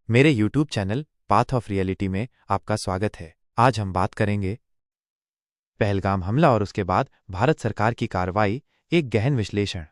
मेरे YouTube channel path of reality में आपका स्वागत है। आज हम बात करेंगे पहलगाम हमला और उसके बाद भारत सरकार की कार्रवाई, एक गहन विश्लेषण।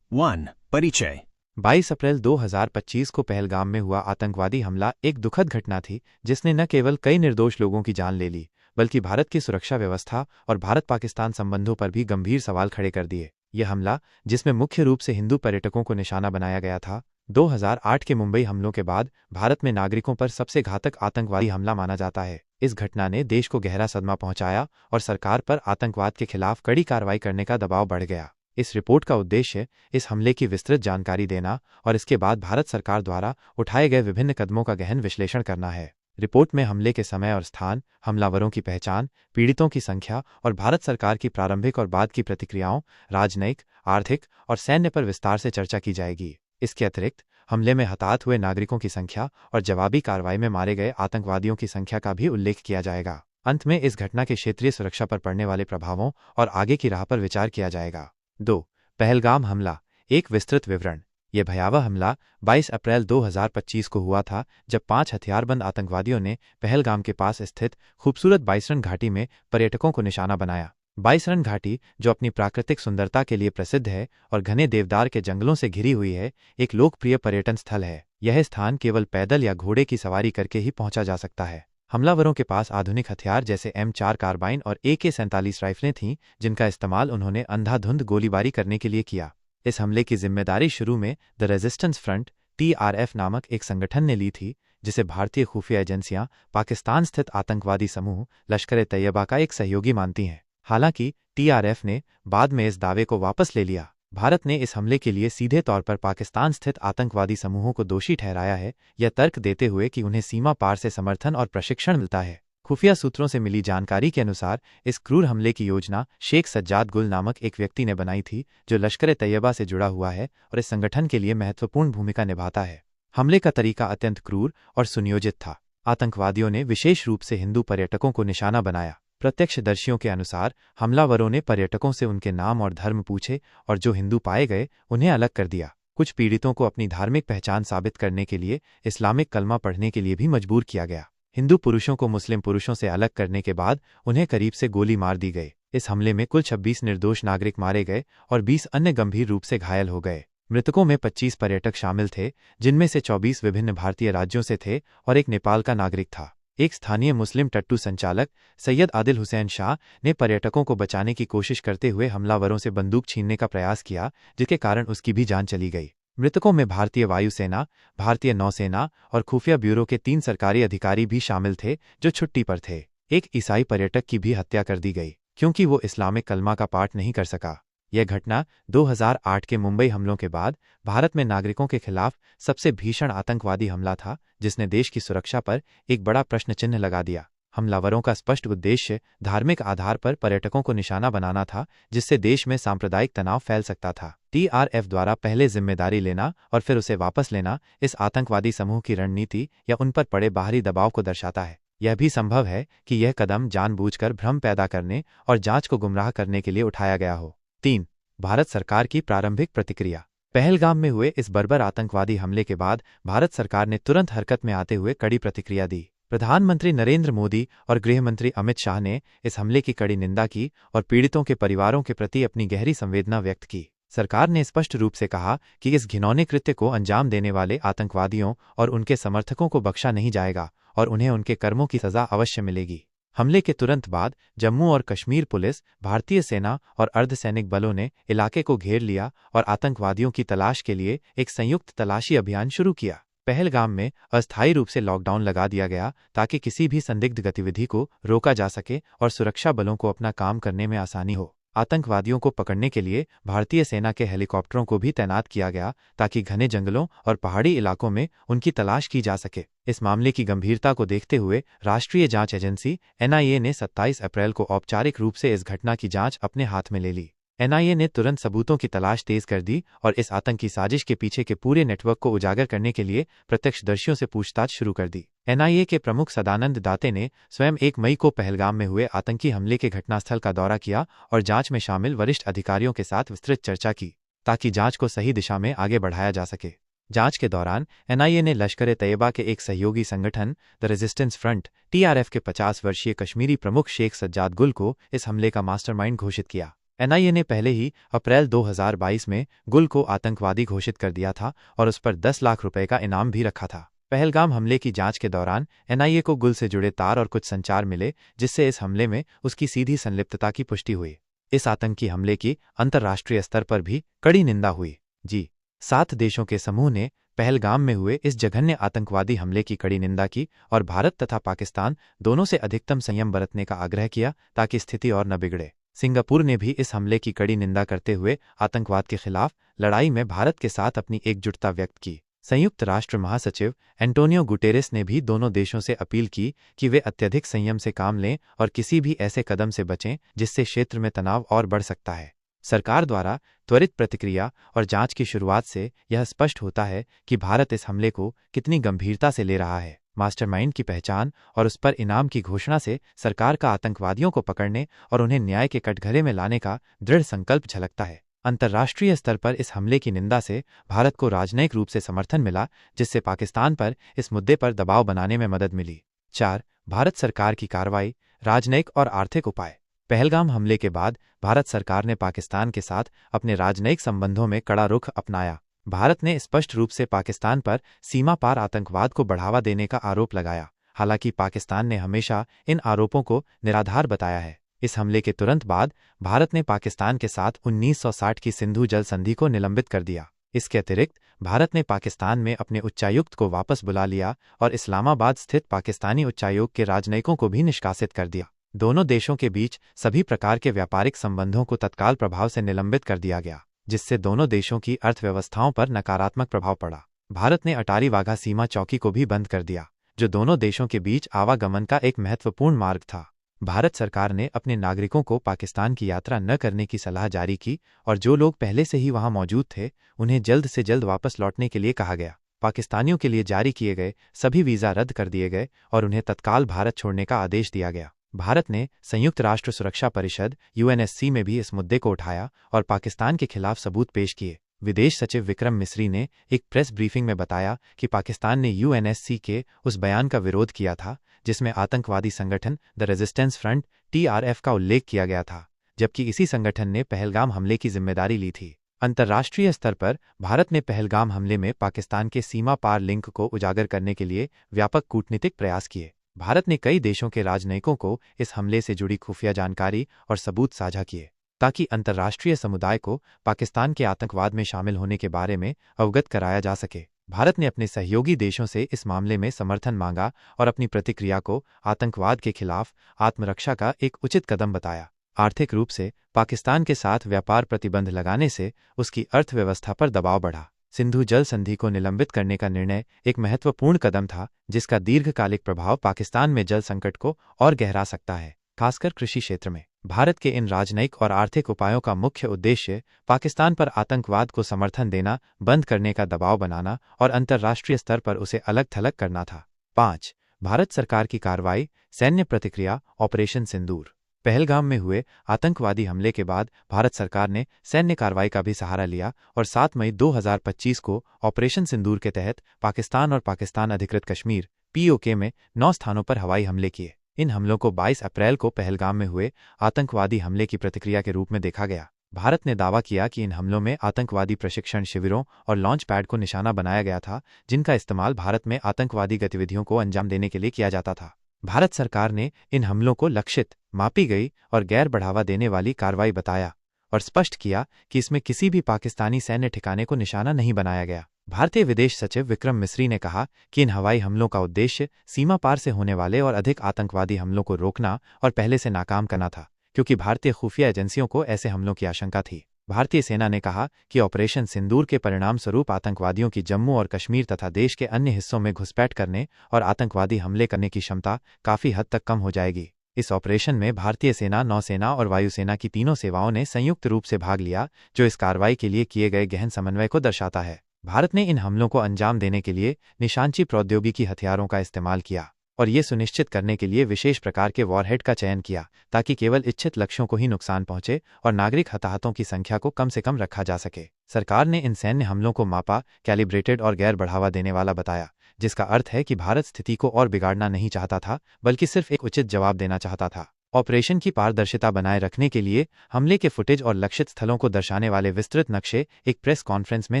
1. परिचय। 22 अप्रैल 2025 को पहलगाम में हुआ आतंकवादी हमला एक दुखद घटना थी, जिसने न केवल कई निर्दोष लोगों की जान ले ली, बल्कि भारत की सुरक्षा व्यवस्था और भारत पाकिस्तान संबंधों पर भी गंभीर सवाल खड़े कर दिए। यह हमला, जिसमें मुख्य रूप से हिंदू पर्यटकों को निशाना बनाया गया था, 2008 के मुंबई हमलों के बाद भारत में नागरिकों पर सबसे घातक आतंकवादी हमला माना जाता है। इस घटना ने देश को गहरा सदमा पहुंचाया और सरकार पर आतंकवाद के खिलाफ कड़ी कार्रवाई करने का दबाव बढ़ गया। इस रिपोर्ट का उद्देश्य इस हमले की विस्तृत जानकारी देना और इसके बाद भारत सरकार द्वारा उठाए गए विभिन्न कदमों का गहन विश्लेषण करना है। रिपोर्ट में हमले के समय और स्थान, हमलावरों की पहचान, पीड़ितों की संख्या और भारत सरकार की प्रारंभिक और बाद की प्रतिक्रियाओं, राजनयिक, आर्थिक और सैन्य पर विस्तार से चर्चा की जाएगी। इसके अतिरिक्त हमले में हताहत हुए नागरिकों की संख्या और जवाबी कार्रवाई में मारे गए आतंकवादियों की संख्या का भी उल्लेख किया जाएगा। अंत में इस घटना के क्षेत्रीय सुरक्षा पर पड़ने वाले प्रभावों और आगे की राह पर विचार किया जाएगा। 2. पहलगाम हमला, एक विस्तृत विवरण। यह भयावह हमला 22 अप्रैल 2025 को हुआ था, जब 5 हथियारबंद आतंकवादियों ने पहलगाम के पास स्थित खूबसूरत बाइसरन घाटी में पर्यटकों को निशाना बनाया। बाइसरन घाटी, जो अपनी प्राकृतिक सुंदरता के लिए प्रसिद्ध है और घने देवदार के जंगलों से घिरी हुई है, एक लोकप्रिय पर्यटन स्थल है। यह स्थान केवल पैदल या घोड़े की सवारी करके ही पहुंचा जा सकता है। हमलावरों के पास आधुनिक हथियार जैसे M4 कार्बाइन और AK-47 राइफलें थीं, जिनका इस्तेमाल उन्होंने अंधाधुंध गोलीबारी करने के लिए किया। इस हमले की जिम्मेदारी शुरू में द रेजिस्टेंस फ्रंट TRF नामक एक संगठन ने ली थी, जिसे भारतीय खुफिया एजेंसियां पाकिस्तान स्थित आतंकवादी समूह लश्कर-ए-तैयबा का एक सहयोगी मानती हैं। हालांकि TRF ने बाद में इस दावे को वापस ले लिया। भारत ने इस हमले के लिए सीधे तौर पर पाकिस्तान स्थित आतंकवादी समूहों को दोषी ठहराया है, यह तर्क देते हुए कि उन्हें सीमा पार से समर्थन और प्रशिक्षण मिलता है। खुफिया सूत्रों से मिली जानकारी के अनुसार इस क्रूर हमले की योजना शेख सज्जाद गुल नामक एक व्यक्ति ने बनाई थी, जो लश्कर-ए-तैयबा से जुड़ा हुआ है और इस संगठन के लिए महत्वपूर्ण भूमिका निभाता है। हमले का तरीका अत्यंत क्रूर और सुनियोजित था। आतंकवादियों ने विशेष रूप से हिंदू पर्यटकों को निशाना बनाया। प्रत्यक्षदर्शियों के अनुसार हमलावरों ने पर्यटकों से उनके नाम और धर्म पूछे और जो हिंदू पाए गए उन्हें अलग कर दिया। कुछ पीड़ितों को अपनी धार्मिक पहचान साबित करने के लिए इस्लामिक कलमा पढ़ने के लिए भी मजबूर किया गया। हिंदू पुरुषों को मुस्लिम पुरुषों से अलग करने के बाद उन्हें करीब से गोली मार दी गई। इस हमले में कुल 26 निर्दोष नागरिक मारे गए और 20 अन्य गंभीर रूप से घायल हो गए। मृतकों में 25 पर्यटक शामिल थे, जिनमें से 24 विभिन्न भारतीय राज्यों से थे और एक नेपाल का नागरिक था। एक स्थानीय मुस्लिम टट्टू संचालक सैयद आदिल हुसैन शाह ने पर्यटकों को बचाने की कोशिश करते हुए हमलावरों से बंदूक छीनने का प्रयास किया, जिसके कारण उसकी भी जान चली गई। मृतकों में भारतीय वायुसेना, भारतीय नौसेना और खुफिया ब्यूरो के 3 सरकारी अधिकारी भी शामिल थे, जो छुट्टी पर थे। एक ईसाई पर्यटक की भी हत्या कर दी गई, क्योंकि वो इस्लामिक कलमा का पाठ नहीं कर सका। यह घटना 2008 के मुंबई हमलों के बाद भारत में नागरिकों के खिलाफ सबसे भीषण आतंकवादी हमला था, जिसने देश की सुरक्षा पर एक बड़ा प्रश्न चिन्ह लगा दिया। हमलावरों का स्पष्ट उद्देश्य धार्मिक आधार पर पर्यटकों को निशाना बनाना था, जिससे देश में सांप्रदायिक तनाव फैल सकता था। TRF द्वारा पहले जिम्मेदारी लेना और फिर उसे वापस लेना इस आतंकवादी समूह की रणनीति या उन पर पड़े बाहरी दबाव को दर्शाता है। यह भी संभव है कि यह कदम जानबूझकर भ्रम पैदा करने और जांच को गुमराह करने के लिए उठाया गया हो। 3. भारत सरकार की प्रारंभिक प्रतिक्रिया। पहलगाम में हुए इस बर्बर आतंकवादी हमले के बाद भारत सरकार ने तुरंत हरकत में आते हुए कड़ी प्रतिक्रिया दी। प्रधानमंत्री नरेंद्र मोदी और गृह मंत्री अमित शाह ने इस हमले की कड़ी निंदा की और पीड़ितों के परिवारों के प्रति अपनी गहरी संवेदना व्यक्त की। सरकार ने स्पष्ट रूप से कहा कि इस घिनौने कृत्य को अंजाम देने वाले आतंकवादियों और उनके समर्थकों को बख्शा नहीं जाएगा और उन्हें उनके कर्मों की सजा अवश्य मिलेगी। हमले के तुरंत बाद जम्मू और कश्मीर पुलिस, भारतीय सेना और अर्धसैनिक बलों ने इलाके को घेर लिया और आतंकवादियों की तलाश के लिए एक संयुक्त तलाशी अभियान शुरू किया। पहलगाम में अस्थायी रूप से लॉकडाउन लगा दिया गया, ताकि किसी भी संदिग्ध गतिविधि को रोका जा सके और सुरक्षा बलों को अपना काम करने में आसानी हो। आतंकवादियों को पकड़ने के लिए भारतीय सेना के हेलीकॉप्टरों को भी तैनात किया गया, ताकि घने जंगलों और पहाड़ी इलाकों में उनकी तलाश की जा सके। इस मामले की गंभीरता को देखते हुए राष्ट्रीय जांच एजेंसी NIA ने 27 अप्रैल को औपचारिक रूप से इस घटना की जांच अपने हाथ में ले ली। NIA ने तुरंत सबूतों की तलाश तेज कर दी और इस आतंकी साजिश के पीछे के पूरे नेटवर्क को उजागर करने के लिए प्रत्यक्षदर्शियों से पूछताछ शुरू कर दी। NIA के प्रमुख सदानंद दाते ने स्वयं 1 मई को पहलगाम में हुए आतंकी हमले के घटनास्थल का दौरा किया और जांच में शामिल वरिष्ठ अधिकारियों के साथ विस्तृत चर्चा की, ताकि जांच को सही दिशा में आगे बढ़ाया जा सके। जांच के दौरान एनआईए ने लश्कर-ए-तैयबा के एक सहयोगी संगठन द रेजिस्टेंस फ्रंट टीआरएफ के 50 वर्षीय कश्मीरी प्रमुख शेख सज्जाद गुल को इस हमले का मास्टरमाइंड घोषित किया। एनआईए ने पहले ही अप्रैल 2022 में गुल को आतंकवादी घोषित कर दिया था और उस पर 10 लाख रुपए का इनाम भी रखा था। पहलगाम हमले की जांच के दौरान एनआईए को गुल से जुड़े तार और कुछ संचार मिले, जिससे इस हमले में उसकी सीधी संलिप्तता की पुष्टि हुई। इस आतंकी हमले की अंतर्राष्ट्रीय स्तर पर भी कड़ी निंदा हुई। G7 देशों के समूह ने पहलगाम में हुए इस जघन्य आतंकवादी हमले की कड़ी निंदा की और भारत तथा पाकिस्तान दोनों से अधिकतम संयम बरतने का आग्रह किया ताकि स्थिति और न बिगड़े। सिंगापुर ने भी इस हमले की कड़ी निंदा करते हुए आतंकवाद के खिलाफ लड़ाई में भारत के साथ अपनी एकजुटता व्यक्त की। संयुक्त राष्ट्र महासचिव एंटोनियो गुटेरेस ने भी दोनों देशों से अपील की कि वे अत्यधिक संयम से काम लें और किसी भी ऐसे कदम से बचें जिससे क्षेत्र में तनाव और बढ़ सकता है। सरकार द्वारा त्वरित प्रतिक्रिया और जांच की शुरुआत से यह स्पष्ट होता है कि भारत इस हमले को कितनी गंभीरता से ले रहा है। मास्टरमाइंड की पहचान और उस पर इनाम की घोषणा से सरकार का आतंकवादियों को पकड़ने और उन्हें न्याय के कटघरे में लाने का दृढ़ संकल्प झलकता है। अंतर्राष्ट्रीय स्तर पर इस हमले की निंदा से भारत को राजनयिक रूप से समर्थन मिला, जिससे पाकिस्तान पर इस मुद्दे पर दबाव बनाने में मदद मिली। 4. भारत सरकार की कार्रवाई, राजनयिक और आर्थिक उपाय। पहलगाम हमले के बाद भारत सरकार ने पाकिस्तान के साथ अपने राजनयिक संबंधों में कड़ा रुख अपनाया। भारत ने स्पष्ट रूप से पाकिस्तान पर सीमा पार आतंकवाद को बढ़ावा देने का आरोप लगाया। हालांकि पाकिस्तान ने हमेशा इन आरोपों को निराधार बताया है। इस हमले के तुरंत बाद भारत ने पाकिस्तान के साथ 1960 की सिंधु जल संधि को निलंबित कर दिया। इसके अतिरिक्त भारत ने पाकिस्तान में अपने उच्चायुक्त को वापस बुला लिया और इस्लामाबाद स्थित पाकिस्तानी उच्चायोग के राजनयिकों को भी निष्कासित कर दिया। दोनों देशों के बीच सभी प्रकार के व्यापारिक संबंधों को तत्काल प्रभाव से निलंबित कर दिया गया, जिससे दोनों देशों की अर्थव्यवस्थाओं पर नकारात्मक प्रभाव पड़ा। भारत ने अटारी वाघा सीमा चौकी को भी बंद कर दिया, जो दोनों देशों के बीच आवागमन का एक महत्वपूर्ण मार्ग था। भारत सरकार ने अपने नागरिकों को पाकिस्तान की यात्रा न करने की सलाह जारी की और जो लोग पहले से ही वहां मौजूद थे उन्हें जल्द से जल्द वापस लौटने के लिए कहा गया। पाकिस्तानियों के लिए जारी किए गए सभी वीज़ा रद्द कर दिए गए और उन्हें तत्काल भारत छोड़ने का आदेश दिया गया। भारत ने संयुक्त राष्ट्र सुरक्षा परिषद यूएनएससी में भी इस मुद्दे को उठाया और पाकिस्तान के खिलाफ सबूत पेश किए। विदेश सचिव विक्रम मिस्री ने एक प्रेस ब्रीफिंग में बताया कि पाकिस्तान ने यूएनएससी के उस बयान का विरोध किया था जिसमें आतंकवादी संगठन द रेजिस्टेंस फ्रंट टीआरएफ का उल्लेख किया गया था, जबकि इसी संगठन ने पहलगाम हमले की जिम्मेदारी ली थी। अंतर्राष्ट्रीय स्तर पर भारत ने पहलगाम हमले में पाकिस्तान के सीमा पार लिंक को उजागर करने के लिए व्यापक कूटनीतिक प्रयास किए। भारत ने कई देशों के राजनयिकों को इस हमले से जुड़ी खुफिया जानकारी और सबूत साझा किए ताकि अंतर्राष्ट्रीय समुदाय को पाकिस्तान के आतंकवाद में शामिल होने के बारे में अवगत कराया जा सके। भारत ने अपने सहयोगी देशों से इस मामले में समर्थन मांगा और अपनी प्रतिक्रिया को आतंकवाद के खिलाफ आत्मरक्षा का एक उचित कदम बताया। आर्थिक रूप से पाकिस्तान के साथ व्यापार प्रतिबंध लगाने से उसकी अर्थव्यवस्था पर दबाव बढ़ा। सिंधु जल संधि को निलंबित करने का निर्णय एक महत्वपूर्ण कदम था, जिसका दीर्घकालिक प्रभाव पाकिस्तान में जल संकट को और गहरा सकता है, खासकर कृषि क्षेत्र में। भारत के इन राजनयिक और आर्थिक उपायों का मुख्य उद्देश्य पाकिस्तान पर आतंकवाद को समर्थन देना, बंद करने का दबाव बनाना और अंतर्राष्ट्रीय स्तर पर उसे अलग थलग करना था। 5. भारत सरकार की कार्रवाई, सैन्य प्रतिक्रिया, ऑपरेशन सिंदूर। पहलगाम में हुए आतंकवादी हमले के बाद भारत सरकार ने सैन्य कार्रवाई का भी सहारा लिया और 7 मई 2025 को ऑपरेशन सिंदूर के तहत पाकिस्तान और पाकिस्तान अधिकृत कश्मीर (POK) में 9 स्थानों पर हवाई हमले किए। इन हमलों को 22 अप्रैल को पहलगाम में हुए आतंकवादी हमले की प्रतिक्रिया के रूप में देखा गया। भारत ने दावा किया कि इन हमलों में आतंकवादी प्रशिक्षण शिविरों और लॉन्च पैड को निशाना बनाया गया था, जिनका इस्तेमाल भारत में आतंकवादी गतिविधियों को अंजाम देने के लिए किया जाता था। भारत सरकार ने इन हमलों को लक्षित, मापी गई और गैर बढ़ावा देने वाली कार्रवाई बताया और स्पष्ट किया कि इसमें किसी भी पाकिस्तानी सैन्य ठिकाने को निशाना नहीं बनाया गया। भारतीय विदेश सचिव विक्रम मिस्री ने कहा कि इन हवाई हमलों का उद्देश्य सीमा पार से होने वाले और अधिक आतंकवादी हमलों को रोकना और पहले से नाकाम करना था, क्योंकि भारतीय खुफिया एजेंसियों को ऐसे हमलों की आशंका थी। भारतीय सेना ने कहा कि ऑपरेशन सिंदूर के परिणाम स्वरूप आतंकवादियों की जम्मू और कश्मीर तथा देश के अन्य हिस्सों में घुसपैठ करने और आतंकवादी हमले करने की क्षमता काफी हद तक कम हो जाएगी। इस ऑपरेशन में भारतीय सेना, नौसेना और वायुसेना की तीनों सेवाओं ने संयुक्त रूप से भाग लिया, जो इस कार्रवाई के लिए किए गए गहन समन्वय को दर्शाता है। भारत ने इन हमलों को अंजाम देने के लिए निशानची प्रौद्योगिकी हथियारों का इस्तेमाल किया और ये सुनिश्चित करने के लिए विशेष प्रकार के वॉरहेड का चयन किया ताकि केवल इच्छित लक्ष्यों को ही नुकसान पहुंचे और नागरिक हताहतों की संख्या को कम से कम रखा जा सके। सरकार ने इन सैन्य हमलों को मापा, कैलिब्रेटेड और गैर बढ़ावा देने वाला बताया, जिसका अर्थ है कि भारत स्थिति को और बिगाड़ना नहीं चाहता था बल्कि सिर्फ एक उचित जवाब देना चाहता था। ऑपरेशन की पारदर्शिता बनाए रखने के लिए हमले के फुटेज और लक्षित स्थलों को दर्शाने वाले विस्तृत नक्शे एक प्रेस कॉन्फ्रेंस में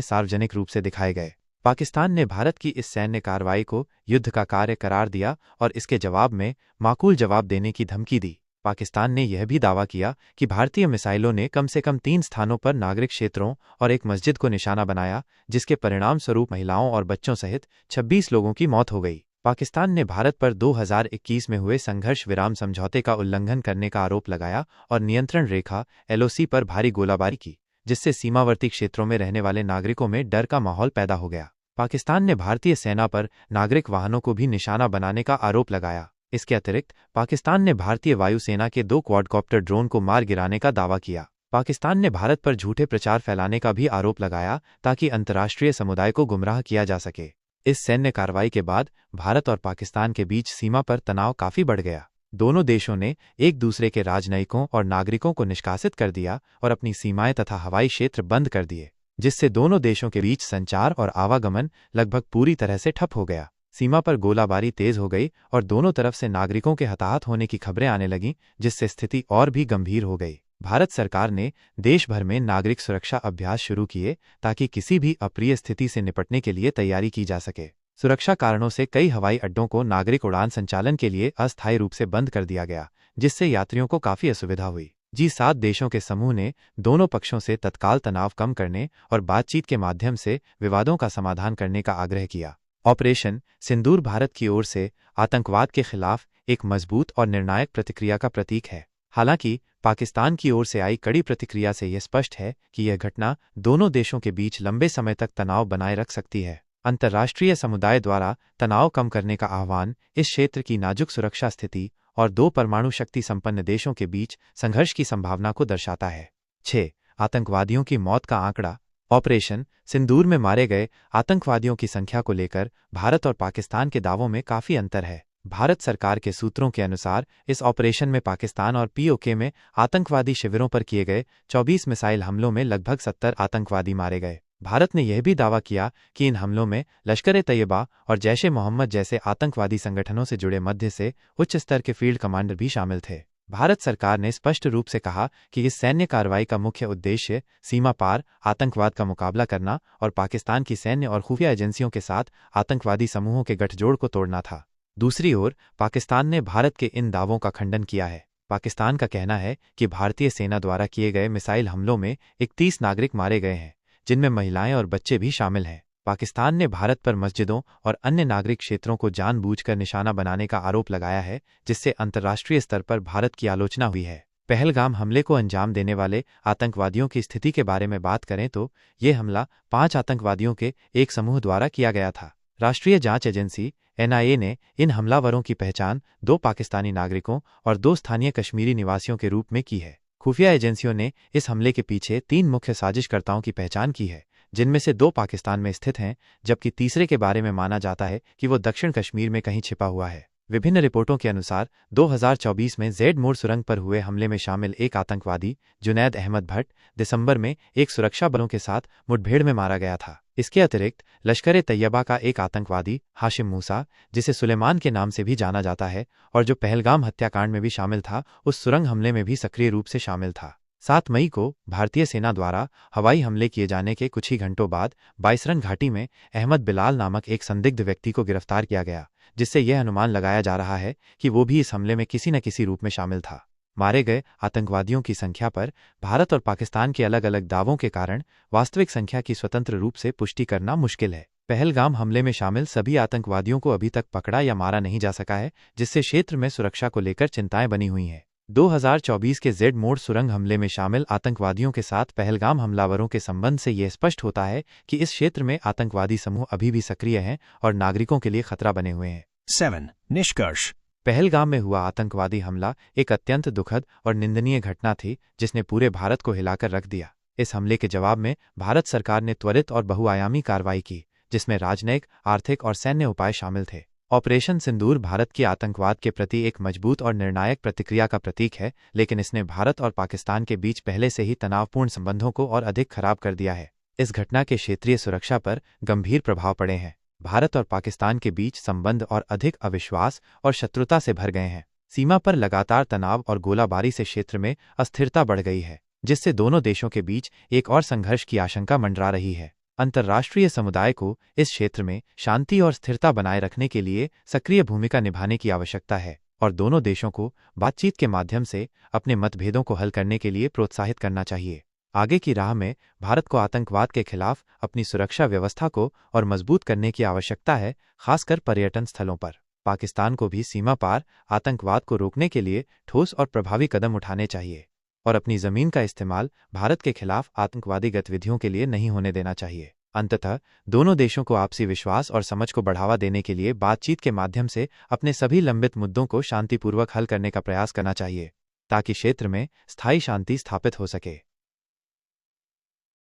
सार्वजनिक रूप से दिखाए गए। पाकिस्तान ने भारत की इस सैन्य कार्रवाई को युद्ध का कार्य करार दिया और इसके जवाब में माकूल जवाब देने की धमकी दी। पाकिस्तान ने यह भी दावा किया कि भारतीय मिसाइलों ने कम से कम 3 स्थानों पर नागरिक क्षेत्रों और एक मस्जिद को निशाना बनाया, जिसके परिणाम स्वरूप महिलाओं और बच्चों सहित 26 लोगों की मौत हो गई। पाकिस्तान ने भारत पर 2021 में हुए संघर्ष विराम समझौते का उल्लंघन करने का आरोप लगाया और नियंत्रण रेखा LOC पर भारी गोलाबारी की, जिससे सीमावर्ती क्षेत्रों में रहने वाले नागरिकों में डर का माहौल पैदा हो गया। पाकिस्तान ने भारतीय सेना पर नागरिक वाहनों को भी निशाना बनाने का आरोप लगाया। इसके अतिरिक्त पाकिस्तान ने भारतीय वायुसेना के 2 क्वाडकॉप्टर ड्रोन को मार गिराने का दावा किया। पाकिस्तान ने भारत पर झूठे प्रचार फैलाने का भी आरोप लगाया ताकि अंतर्राष्ट्रीय समुदाय को गुमराह किया जा सके। इस सैन्य कार्रवाई के बाद भारत और पाकिस्तान के बीच सीमा पर तनाव काफी बढ़ गया। दोनों देशों ने एक दूसरे के राजनयिकों और नागरिकों को निष्कासित कर दिया और अपनी सीमाएं तथा हवाई क्षेत्र बंद कर दिए, जिससे दोनों देशों के बीच संचार और आवागमन लगभग पूरी तरह से ठप हो गया। सीमा पर गोलाबारी तेज हो गई और दोनों तरफ से नागरिकों के हताहत होने की खबरें आने लगीं, जिससे स्थिति और भी गंभीर हो गई। भारत सरकार ने देश भर में नागरिक सुरक्षा अभ्यास शुरू किए ताकि किसी भी अप्रिय स्थिति से निपटने के लिए तैयारी की जा सके। सुरक्षा कारणों से कई हवाई अड्डों को नागरिक उड़ान संचालन के लिए अस्थायी रूप से बंद कर दिया गया, जिससे यात्रियों को काफी असुविधा हुई। G7 देशों के समूह ने दोनों पक्षों से तत्काल तनाव कम करने और बातचीत के माध्यम से विवादों का समाधान करने का आग्रह किया। ऑपरेशन सिंदूर भारत की ओर से आतंकवाद के खिलाफ एक मजबूत और निर्णायक प्रतिक्रिया का प्रतीक है। हालांकि पाकिस्तान की ओर से आई कड़ी प्रतिक्रिया से यह स्पष्ट है कि यह घटना दोनों देशों के बीच लंबे समय तक तनाव बनाए रख सकती है। अंतर्राष्ट्रीय समुदाय द्वारा तनाव कम करने का आह्वान इस क्षेत्र की नाजुक सुरक्षा स्थिति और 2 परमाणु शक्ति संपन्न देशों के बीच संघर्ष की संभावना को दर्शाता है। 6 आतंकवादियों की मौत का आंकड़ा। ऑपरेशन सिंदूर में मारे गए आतंकवादियों की संख्या को लेकर भारत और पाकिस्तान के दावों में काफी अंतर है। भारत सरकार के सूत्रों के अनुसार इस ऑपरेशन में पाकिस्तान और POK में आतंकवादी शिविरों पर किए गए 24 मिसाइल हमलों में लगभग 70 आतंकवादी मारे गए। भारत ने यह भी दावा किया कि इन हमलों में लश्कर-ए-तैयबा और जैश-ए-मोहम्मद जैसे आतंकवादी संगठनों से जुड़े मध्य से उच्च स्तर के फील्ड कमांडर भी शामिल थे। भारत सरकार ने स्पष्ट रूप से कहा कि इस सैन्य कार्रवाई का मुख्य उद्देश्य सीमा पार आतंकवाद का मुकाबला करना और पाकिस्तान की सैन्य और खुफिया एजेंसियों के साथ आतंकवादी समूहों के गठजोड़ को तोड़ना था। दूसरी ओर पाकिस्तान ने भारत के इन दावों का खंडन किया है। पाकिस्तान का कहना है कि भारतीय सेना द्वारा किए गए मिसाइल हमलों में 31 नागरिक मारे गए हैं, जिनमें महिलाएं और बच्चे भी शामिल हैं। पाकिस्तान ने भारत पर मस्जिदों और अन्य नागरिक क्षेत्रों को जानबूझकर निशाना बनाने का आरोप लगाया है, जिससे अंतर्राष्ट्रीय स्तर पर भारत की आलोचना हुई है। पहलगाम हमले को अंजाम देने वाले आतंकवादियों की स्थिति के बारे में बात करें तो ये हमला 5 आतंकवादियों के एक समूह द्वारा किया गया था। राष्ट्रीय जांच एजेंसी NIA ने इन हमलावरों की पहचान 2 पाकिस्तानी नागरिकों और 2 स्थानीय कश्मीरी निवासियों के रूप में की है। खुफिया एजेंसियों ने इस हमले के पीछे 3 मुख्य साजिशकर्ताओं की पहचान की है, जिनमें से 2 पाकिस्तान में स्थित हैं, जबकि तीसरे के बारे में माना जाता है कि वो दक्षिण कश्मीर में कहीं छिपा हुआ है। विभिन्न रिपोर्टों के अनुसार 2024 में जेड मोड़ सुरंग पर हुए हमले में शामिल एक आतंकवादी जुनैद अहमद भट्ट दिसंबर में एक सुरक्षा बलों के साथ मुठभेड़ में मारा गया था। इसके अतिरिक्त लश्कर-ए-तैयबा का एक आतंकवादी हाशिम मूसा, जिसे सुलेमान के नाम से भी जाना जाता है और जो पहलगाम हत्याकांड में भी शामिल था, उस सुरंग हमले में भी सक्रिय रूप से शामिल था। 7 मई को भारतीय सेना द्वारा हवाई हमले किए जाने के कुछ ही घंटों बाद बाइसरन घाटी में अहमद बिलाल नामक एक संदिग्ध व्यक्ति को गिरफ्तार किया गया, जिससे यह अनुमान लगाया जा रहा है कि वो भी इस हमले में किसी न किसी रूप में शामिल था। मारे गए आतंकवादियों की संख्या पर भारत और पाकिस्तान के अलग अलग दावों के कारण वास्तविक संख्या की स्वतंत्र रूप से पुष्टि करना मुश्किल है। पहलगाम हमले में शामिल सभी आतंकवादियों को अभी तक पकड़ा या मारा नहीं जा सका है, जिससे क्षेत्र में सुरक्षा को लेकर चिंताएं बनी हुई हैं। 2024 के जेड मोड़ सुरंग हमले में शामिल आतंकवादियों के साथ पहलगाम हमलावरों के संबंध से यह स्पष्ट होता है कि इस क्षेत्र में आतंकवादी समूह अभी भी सक्रिय हैं और नागरिकों के लिए खतरा बने हुए हैं। 7. निष्कर्ष। पहलगाम में हुआ आतंकवादी हमला एक अत्यंत दुखद और निंदनीय घटना थी, जिसने पूरे भारत को हिलाकर रख दिया। इस हमले के जवाब में भारत सरकार ने त्वरित और बहुआयामी कार्रवाई की, जिसमें राजनयिक, आर्थिक और सैन्य उपाय शामिल थे। ऑपरेशन सिंदूर भारत की आतंकवाद के प्रति एक मजबूत और निर्णायक प्रतिक्रिया का प्रतीक है, लेकिन इसने भारत और पाकिस्तान के बीच पहले से ही तनावपूर्ण संबंधों को और अधिक खराब कर दिया है। इस घटना के क्षेत्रीय सुरक्षा पर गंभीर प्रभाव पड़े हैं। भारत और पाकिस्तान के बीच संबंध और अधिक अविश्वास और शत्रुता से भर गए हैं। सीमा पर लगातार तनाव और गोलाबारी से क्षेत्र में अस्थिरता बढ़ गई है, जिससे दोनों देशों के बीच एक और संघर्ष की आशंका मंडरा रही है। अंतर्राष्ट्रीय समुदाय को इस क्षेत्र में शांति और स्थिरता बनाए रखने के लिए सक्रिय भूमिका निभाने की आवश्यकता है और दोनों देशों को बातचीत के माध्यम से अपने मतभेदों को हल करने के लिए प्रोत्साहित करना चाहिए। आगे की राह में भारत को आतंकवाद के खिलाफ अपनी सुरक्षा व्यवस्था को और मजबूत करने की आवश्यकता है, खासकर पर्यटन स्थलों पर। पाकिस्तान को भी सीमा पार आतंकवाद को रोकने के लिए ठोस और प्रभावी कदम उठाने चाहिए और अपनी जमीन का इस्तेमाल भारत के खिलाफ आतंकवादी गतिविधियों के लिए नहीं होने देना चाहिए। अंततः दोनों देशों को आपसी विश्वास और समझ को बढ़ावा देने के लिए बातचीत के माध्यम से अपने सभी लंबित मुद्दों को शांतिपूर्वक हल करने का प्रयास करना चाहिए, ताकि क्षेत्र में स्थायी शांति स्थापित हो सके।